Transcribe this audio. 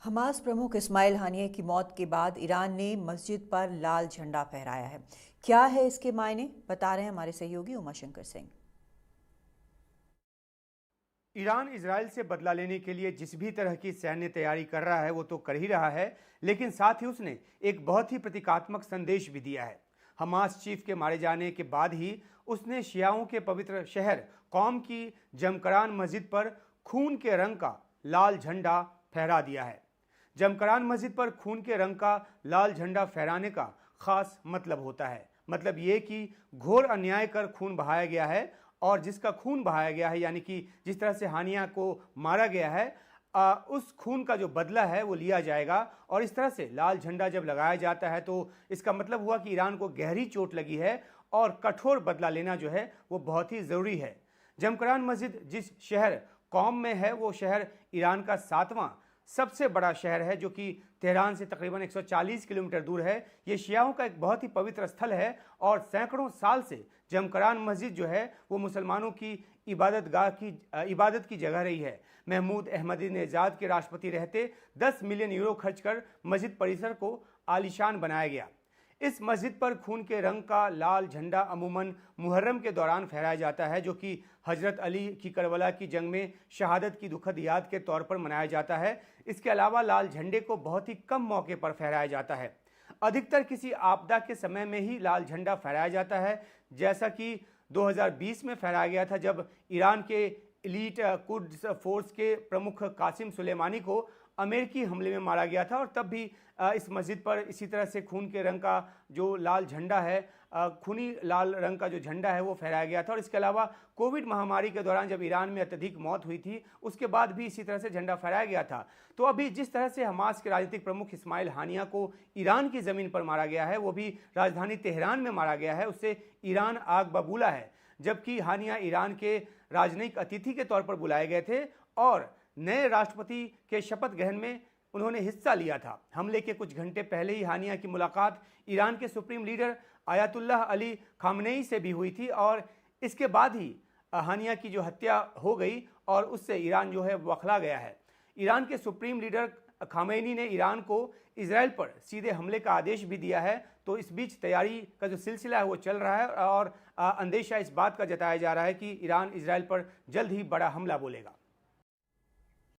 Hamas प्रमुख इस्माइल हानिये की मौत के बाद ईरान ने मस्जिद पर लाल झंडा फहराया है। क्या है इसके मायने, बता रहे हैं हमारे सहयोगी उमाशंकर सिंह। ईरान इजराइल से बदला लेने के लिए जिस भी तरह की सैन्य तैयारी कर रहा है वो तो कर ही रहा है, लेकिन साथ ही उसने एक बहुत ही प्रतीकात्मक संदेश भी दिया है। हमास चीफ के मारे जाने के बाद ही उसने शियाओं के पवित्र शहर कौम की जमकरान मस्जिद पर खून के रंग का लाल झंडा फहरा दिया है। जमकरान मस्जिद पर खून के रंग का लाल झंडा फहराने का खास मतलब होता है। मतलब ये कि घोर अन्याय कर खून बहाया गया है और जिसका खून बहाया गया है, यानी कि जिस तरह से हानिया को मारा गया है, उस खून का जो बदला है वो लिया जाएगा। और इस तरह से लाल झंडा जब लगाया जाता है तो इसका मतलब हुआ कि ईरान को गहरी चोट लगी है और कठोर बदला लेना जो है वो बहुत ही ज़रूरी है। जमकरान मस्जिद जिस शहर कौम में है वो शहर ईरान का 7वां सबसे बड़ा शहर है, जो कि तेहरान से तकरीबन 140 किलोमीटर दूर है। ये शियाओं का एक बहुत ही पवित्र स्थल है और सैकड़ों साल से जमकरान मस्जिद जो है वो मुसलमानों की इबादत की जगह रही है। महमूद अहमदीनेजाद के राष्ट्रपति रहते 10 मिलियन यूरो खर्च कर मस्जिद परिसर को आलीशान बनाया गया। इस मस्जिद पर खून के रंग का लाल झंडा अमूमन मुहर्रम के दौरान फहराया जाता है, जो कि हजरत अली की करबला की जंग में शहादत की दुखद याद के तौर पर मनाया जाता है। इसके अलावा लाल झंडे को बहुत ही कम मौके पर फहराया जाता है। अधिकतर किसी आपदा के समय में ही लाल झंडा फहराया जाता है, जैसा कि 2020 में फहराया गया था, जब ईरान के एलीट कुड्स फोर्स के प्रमुख कासिम सुलेमानी को अमेरिकी हमले में मारा गया था। और तब भी इस मस्जिद पर इसी तरह से खून के रंग का जो लाल झंडा है, खूनी लाल रंग का जो झंडा है वो फहराया गया था। और इसके अलावा कोविड महामारी के दौरान जब ईरान में अत्यधिक मौत हुई थी उसके बाद भी इसी तरह से झंडा फहराया गया था। तो अभी जिस तरह से हमास के राजनीतिक प्रमुख इस्माइल हानिया को ईरान की ज़मीन पर मारा गया है, वो भी राजधानी तेहरान में मारा गया है, उससे ईरान आग बबूला है। जबकि हानिया ईरान के राजनयिक अतिथि के तौर पर बुलाए गए थे और नए राष्ट्रपति के शपथ ग्रहण में उन्होंने हिस्सा लिया था। हमले के कुछ घंटे पहले ही हानिया की मुलाकात ईरान के supreme leader Ayatollah Ali Khamenei से भी हुई थी और इसके बाद ही हानिया की जो हत्या हो गई और उससे ईरान जो है बौखला गया है। ईरान के सुप्रीम लीडर खामेनी ने ईरान को इजराइल पर सीधे हमले का आदेश भी दिया है। तो इस बीच तैयारी का जो सिलसिला है वो चल रहा है और अंदेशा इस बात का जताया जा रहा है कि ईरान इजराइल पर जल्द ही बड़ा हमला बोलेगा।